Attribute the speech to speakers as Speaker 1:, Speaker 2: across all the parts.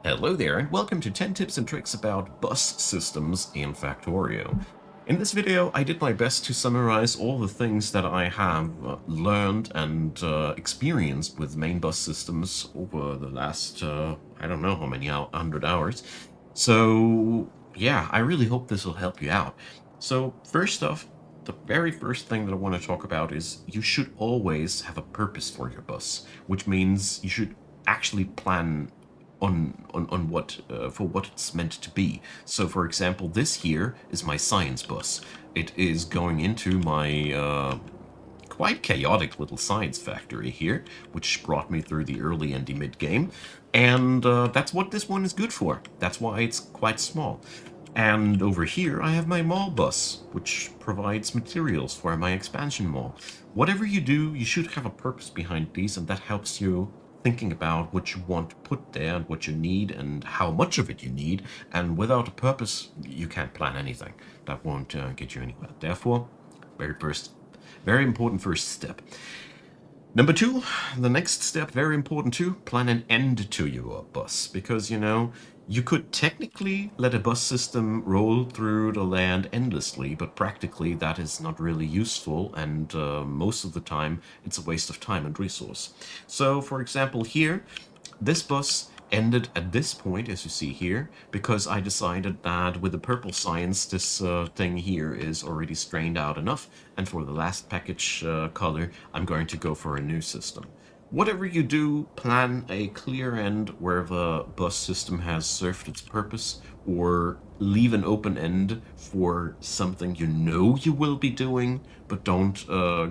Speaker 1: Hello there, and welcome to 10 tips and tricks about bus systems in Factorio. In this video, I did my best to summarize all the things that I have learned and experienced with main bus systems over the last, I don't know how many 100 hours. So, yeah, I really hope this will help you out. So, first off, the very first thing that I want to talk about is you should always have a purpose for your bus, which means you should actually plan on what for what it's meant to be. So, for example, this here is my science bus. It is going into my quite chaotic little science factory here, which brought me through the early and the mid game, and that's what this one is good for. That's why it's quite small. And over here, I have my mall bus, which provides materials for my expansion mall. Whatever you do, you should have a purpose behind these, and that helps you thinking about what you want to put there and what you need and how much of it you need. And without a purpose, you can't plan anything. That won't get you anywhere. Therefore, very important first step. Number two, the next step, very important too, plan an end to your bus. Because, you could technically let a bus system roll through the land endlessly, but practically that is not really useful, and most of the time it's a waste of time and resource. So, for example, here, this bus ended at this point, as you see here, because I decided that with the purple science, this thing here is already strained out enough, and for the last package color, I'm going to go for a new system. Whatever you do, plan a clear end where the bus system has served its purpose, or leave an open end for something you know you will be doing, but don't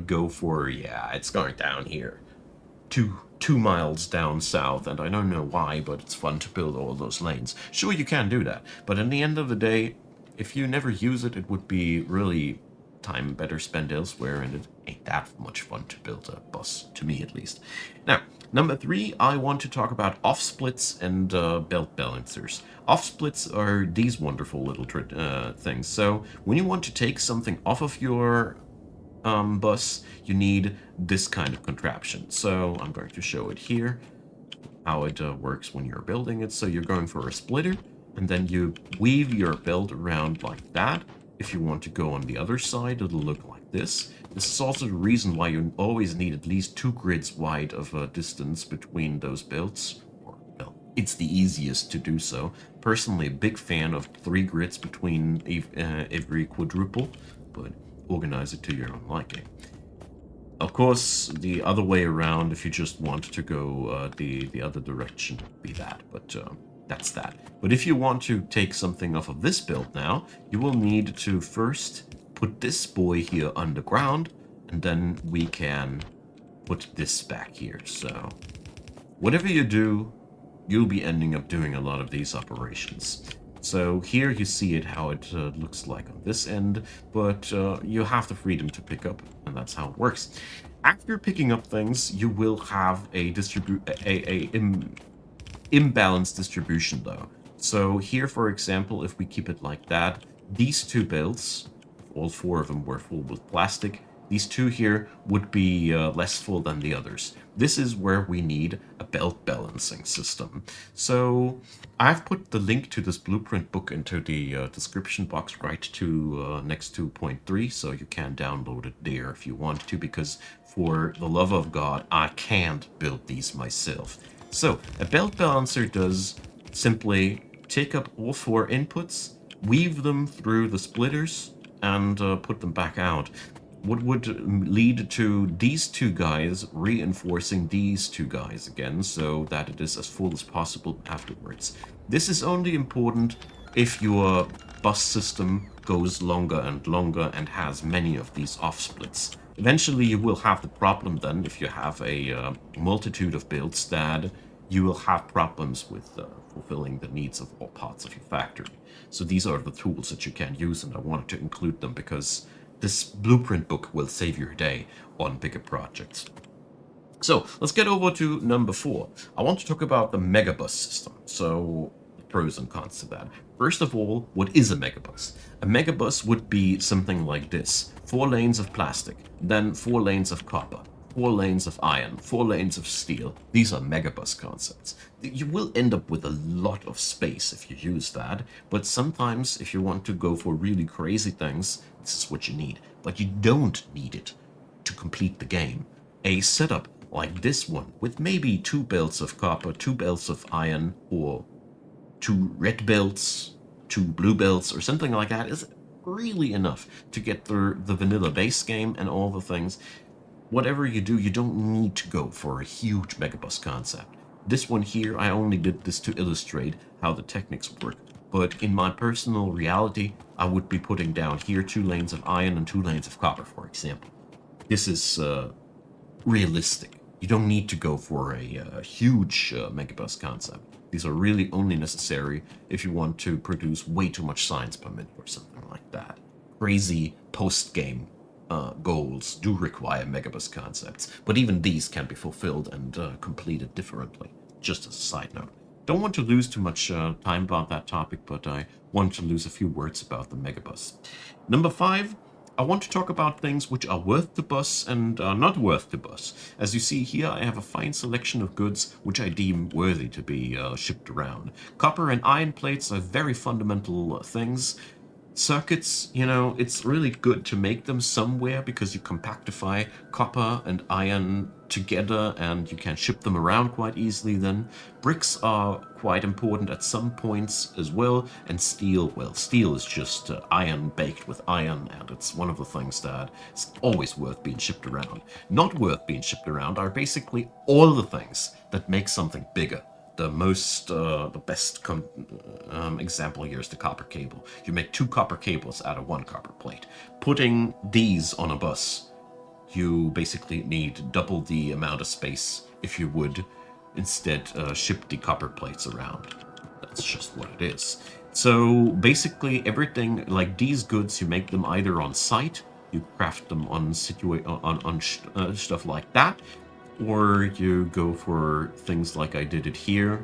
Speaker 1: go for, yeah, it's going down here. 2 miles down south, and I don't know why, but it's fun to build all those lanes. Sure, you can do that, but in the end of the day, if you never use it, it would be really time better spent elsewhere, and it ain't that much fun to build a bus, to me at least. Now, number three, I want to talk about off splits and belt balancers. Off splits are these wonderful little things. So when you want to take something off of your bus, you need this kind of contraption. So I'm going to show it here, how it works when you're building it. So you're going for a splitter, and then you weave your belt around like that. If you want to go on the other side, it'll look like this. This is also the reason why you always need at least 2 grids wide of a distance between those belts. Well, it's the easiest to do so. Personally, a big fan of 3 grids between every quadruple, but organize it to your own liking. Of course, the other way around, if you just want to go the other direction, would be that, but that's that. But if you want to take something off of this build now, you will need to first put this boy here underground, and then we can put this back here. So whatever you do, you'll be ending up doing a lot of these operations. So here you see it how it looks like on this end, but you have the freedom to pick up, and that's how it works. After picking up things, you will have a imbalanced distribution though. So here, for example, if we keep it like that, these 2 belts, all 4 of them were full with plastic, these 2 here would be less full than the others. This is where we need a belt balancing system. So I've put the link to this blueprint book into the description box right to next to point 3, so you can download it there if you want to, because for the love of God, I can't build these myself. So a belt balancer does simply take up all 4 inputs, weave them through the splitters, and put them back out. What would lead to these 2 guys reinforcing these 2 guys again, so that it is as full as possible afterwards. This is only important if your bus system goes longer and longer and has many of these off splits. Eventually you will have the problem then, if you have a multitude of builds, that you will have problems with fulfilling the needs of all parts of your factory. So these are the tools that you can use, and I wanted to include them because this blueprint book will save your day on bigger projects. So let's get over to number 4. I want to talk about the Megabus system. So the pros and cons to that. First of all, what is a Megabus? A Megabus would be something like this. 4 lanes of plastic, then 4 lanes of copper, 4 lanes of iron, 4 lanes of steel. These are megabus concepts. You will end up with a lot of space if you use that, but sometimes if you want to go for really crazy things, this is what you need. But you don't need it to complete the game. A setup like this one, with maybe 2 belts of copper, 2 belts of iron, or 2 red belts, 2 blue belts, or something like that, is really enough to get through the vanilla base game and all the things. Whatever you do, you don't need to go for a huge megabus concept. This one here, I only did this to illustrate how the techniques work. But in my personal reality, I would be putting down here 2 lanes of iron and 2 lanes of copper, for example. This is realistic. You don't need to go for a huge megabus concept. These are really only necessary if you want to produce way too much science per minute or something like that. Crazy post-game goals do require megabus concepts, but even these can be fulfilled and completed differently, just as a side note. Don't want to lose too much time about that topic, but I want to lose a few words about the megabus. Number 5, I want to talk about things which are worth the bus and are not worth the bus. As you see here, I have a fine selection of goods which I deem worthy to be shipped around. Copper and iron plates are very fundamental things. Circuits, you know, it's really good to make them somewhere because you compactify copper and iron together and you can ship them around quite easily then. Bricks are quite important at some points as well, and steel, well, steel is just iron baked with iron, and it's one of the things that is always worth being shipped around. Not worth being shipped around are basically all the things that make something bigger. The best example here is the copper cable. You make 2 copper cables out of 1 copper plate. Putting these on a bus, you basically need double the amount of space if you would instead ship the copper plates around. That's just what it is. So basically everything like these goods, you make them either on site, you craft them on stuff like that, or you go for things like I did it here.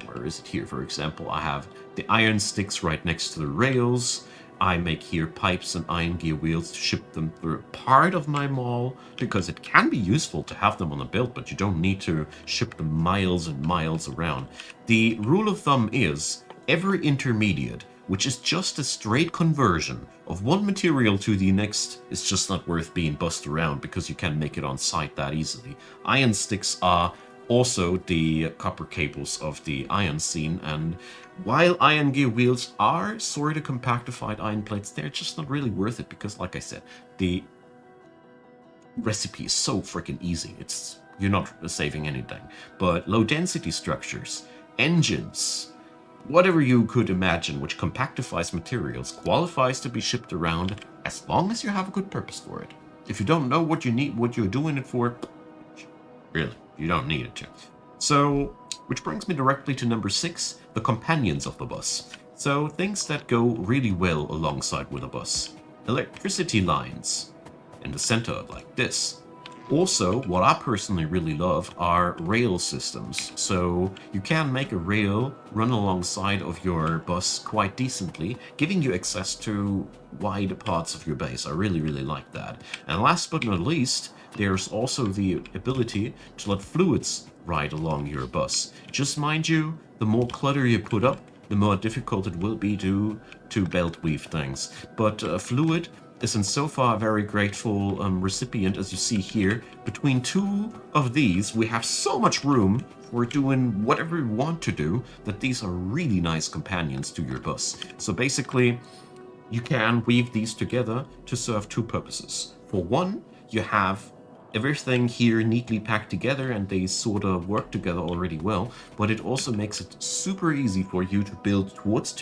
Speaker 1: Where is it here? For example, I have the iron sticks right next to the rails. I make here pipes and iron gear wheels to ship them through part of my mall, because it can be useful to have them on a build, but you don't need to ship them miles and miles around. The rule of thumb is every intermediate, which is just a straight conversion of one material to the next, is just not worth being bussed around because you can make it on site that easily. Iron sticks are also the copper cables of the iron scene, and while iron gear wheels are sort of compactified iron plates, they're just not really worth it because, like I said, the recipe is so freaking easy. You're not saving anything. But low density structures, engines, whatever you could imagine which compactifies materials qualifies to be shipped around as long as you have a good purpose for it. If you don't know what you need, what you're doing it for, really, you don't need it to. So, which brings me directly to number 6, the companions of the bus. So, things that go really well alongside with a bus. Electricity lines in the center like this. Also, what I personally really love are rail systems. So you can make a rail run alongside of your bus quite decently, giving you access to wide parts of your base. I really, really like that. And last but not least, there's also the ability to let fluids ride along your bus. Just mind you, the more clutter you put up, the more difficult it will be to belt weave things. But fluid is in so far a very grateful recipient, as you see here. Between 2 of these, we have so much room for doing whatever we want to do that these are really nice companions to your bus. So basically, you can weave these together to serve 2 purposes. For one, you have everything here neatly packed together and they sort of work together already well, but it also makes it super easy for you to build towards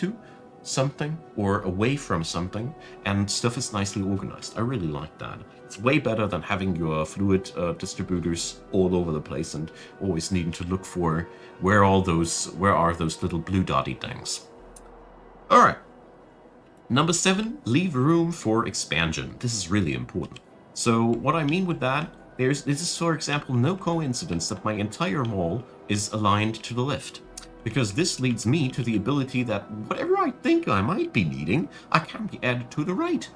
Speaker 1: something or away from something, and stuff is nicely organized. I really like that. It's way better than having your fluid distributors all over the place and always needing to look for where are those little blue dotty things. All right. Number 7, leave room for expansion. This is really important. So what I mean with that, this is, for example, no coincidence that my entire mall is aligned to the left, because this leads me to the ability that whatever I think I might be needing, I can be added to the right.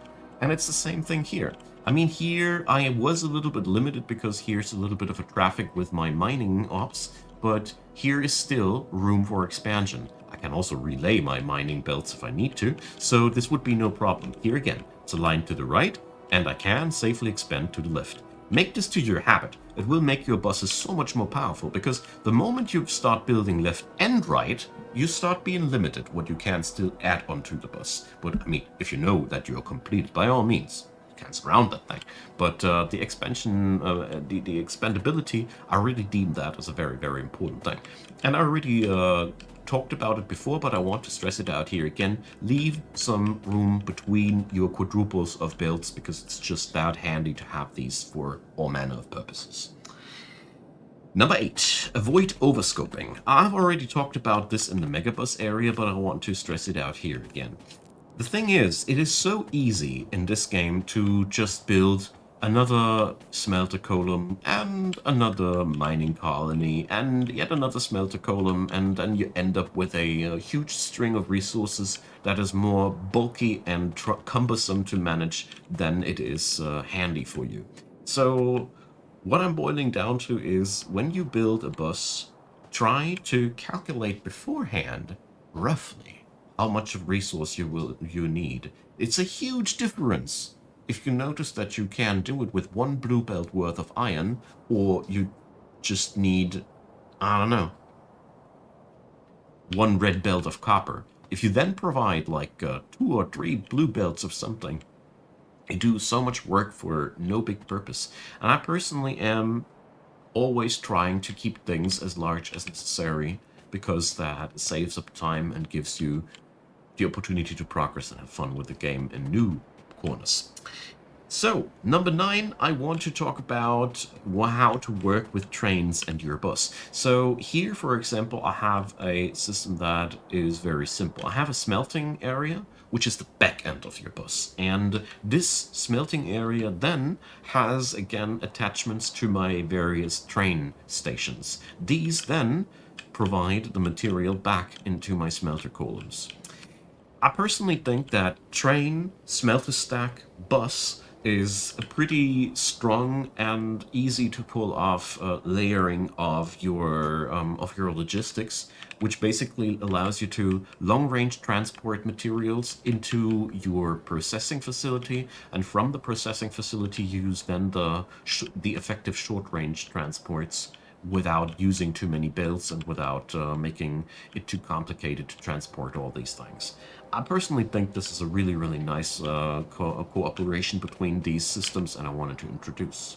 Speaker 1: And it's the same thing here. I mean, here I was a little bit limited because here's a little bit of a traffic with my mining ops, but here is still room for expansion. I can also relay my mining belts if I need to, so this would be no problem. Here again, it's a line to the right, and I can safely expand to the left. Make this to your habit. It will make your buses so much more powerful, because the moment you start building left and right, you start being limited what you can still add onto the bus. But I mean, if you know that you're complete, by all means, you can surround that thing. But the expansion, the expandability, I really deem that as a very, very important thing. And I already talked about it before, but I want to stress it out here again. Leave some room between your quadruples of builds, because it's just that handy to have these for all manner of purposes. Number 8, avoid overscoping. I've already talked about this in the Megabus area, but I want to stress it out here again. The thing is, it is so easy in this game to just build another smelter column and another mining colony and yet another smelter column, and then you end up with a huge string of resources that is more bulky and cumbersome to manage than it is handy for you. So what I'm boiling down to is, when you build a bus, try to calculate beforehand, roughly, how much of resource you need. It's a huge difference if you notice that you can do it with one blue belt worth of iron, or you just need, I don't know, one red belt of copper. If you then provide like 2 or 3 blue belts of something, you do so much work for no big purpose. And I personally am always trying to keep things as large as necessary, because that saves up time and gives you the opportunity to progress and have fun with the game in new corners. So, number 9, I want to talk about how to work with trains and your bus. So here, for example, I have a system that is very simple. I have a smelting area, which is the back end of your bus. And this smelting area then has, again, attachments to my various train stations. These then provide the material back into my smelter columns. I personally think that train, smelter stack, bus is a pretty strong and easy to pull off layering of your logistics, which basically allows you to long range transport materials into your processing facility, and from the processing facility use then the effective short range transports without using too many builds and without making it too complicated to transport all these things. I personally think this is a really, really nice cooperation between these systems, and I wanted to introduce.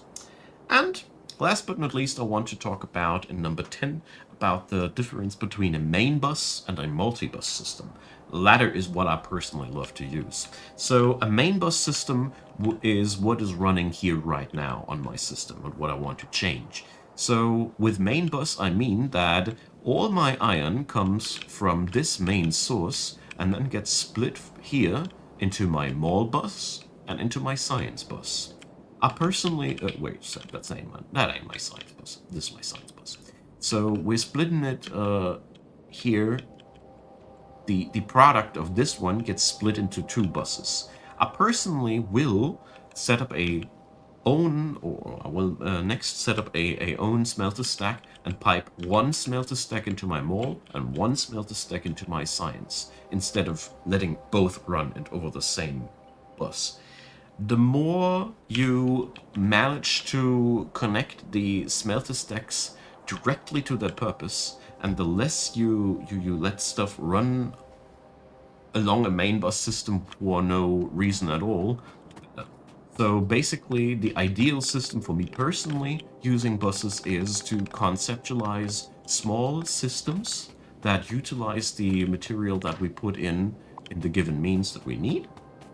Speaker 1: And last but not least, I want to talk about, in number 10, about the difference between a main bus and a multi-bus system. The latter is what I personally love to use. So a main bus system is what is running here right now on my system and what I want to change. So with main bus, I mean that all my iron comes from this main source and then gets split here into my mall bus and into my science bus. I personally, wait, so that ain't my science bus. This is my science bus. So we're splitting it here. The product of this one gets split into 2 buses. I personally will set up a own, or I will next set up a own smelter stack and pipe 1 smelter stack into my mall and 1 smelter stack into my science, instead of letting both run over the same bus. The more you manage to connect the smelter stacks directly to their purpose, and the less you let stuff run along a main bus system for no reason at all. So basically, the ideal system for me personally using buses is to conceptualize small systems that utilize the material that we put in the given means that we need,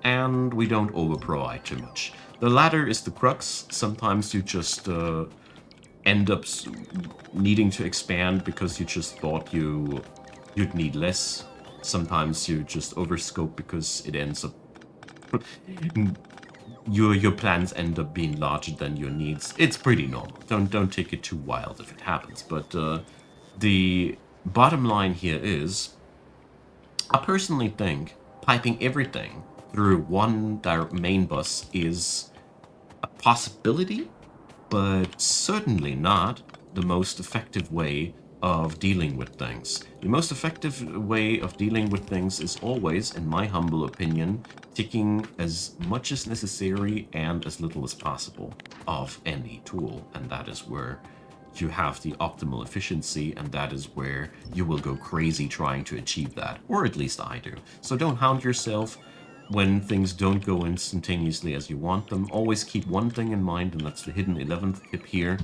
Speaker 1: and we don't overprovide too much. The latter is the crux. Sometimes you just end up needing to expand because you just thought you'd need less. Sometimes you just overscope because it ends up your plans end up being larger than your needs. It's pretty normal. Don't take it too wild if it happens. But the bottom line here is, I personally think piping everything through one main bus is a possibility, but certainly not the most effective way of dealing with things. The most effective way of dealing with things is always, in my humble opinion, taking as much as necessary and as little as possible of any tool. And that is where you have the optimal efficiency, and that is where you will go crazy trying to achieve that. Or at least I do. So don't hound yourself when things don't go instantaneously as you want them. Always keep one thing in mind, and that's the hidden 11th tip here.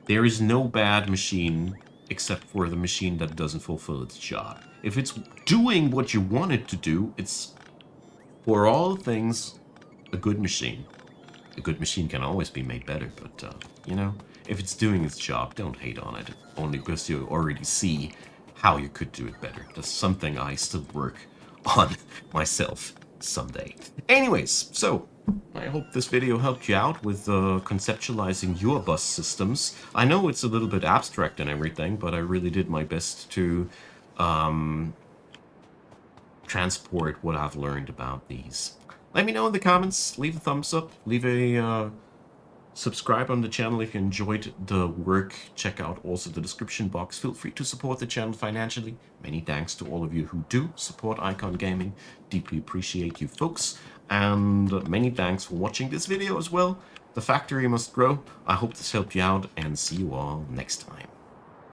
Speaker 1: There is no bad machine except for the machine that doesn't fulfill its job. If it's doing what you want it to do, it's, for all things, a good machine. A good machine can always be made better, but, you know, if it's doing its job, don't hate on it, only because you already see how you could do it better. That's something I still work on myself someday. Anyways, so I hope this video helped you out with conceptualizing your bus systems. I know it's a little bit abstract and everything, but I really did my best to transport what I've learned about these. Let me know in the comments, leave a thumbs up, leave a subscribe on the channel if you enjoyed the work. Check out also the description box. Feel free to support the channel financially. Many thanks to all of you who do support Icon Gaming. Deeply appreciate you folks. And many thanks for watching this video as well. The factory must grow. I hope this helped you out, and see you all next time.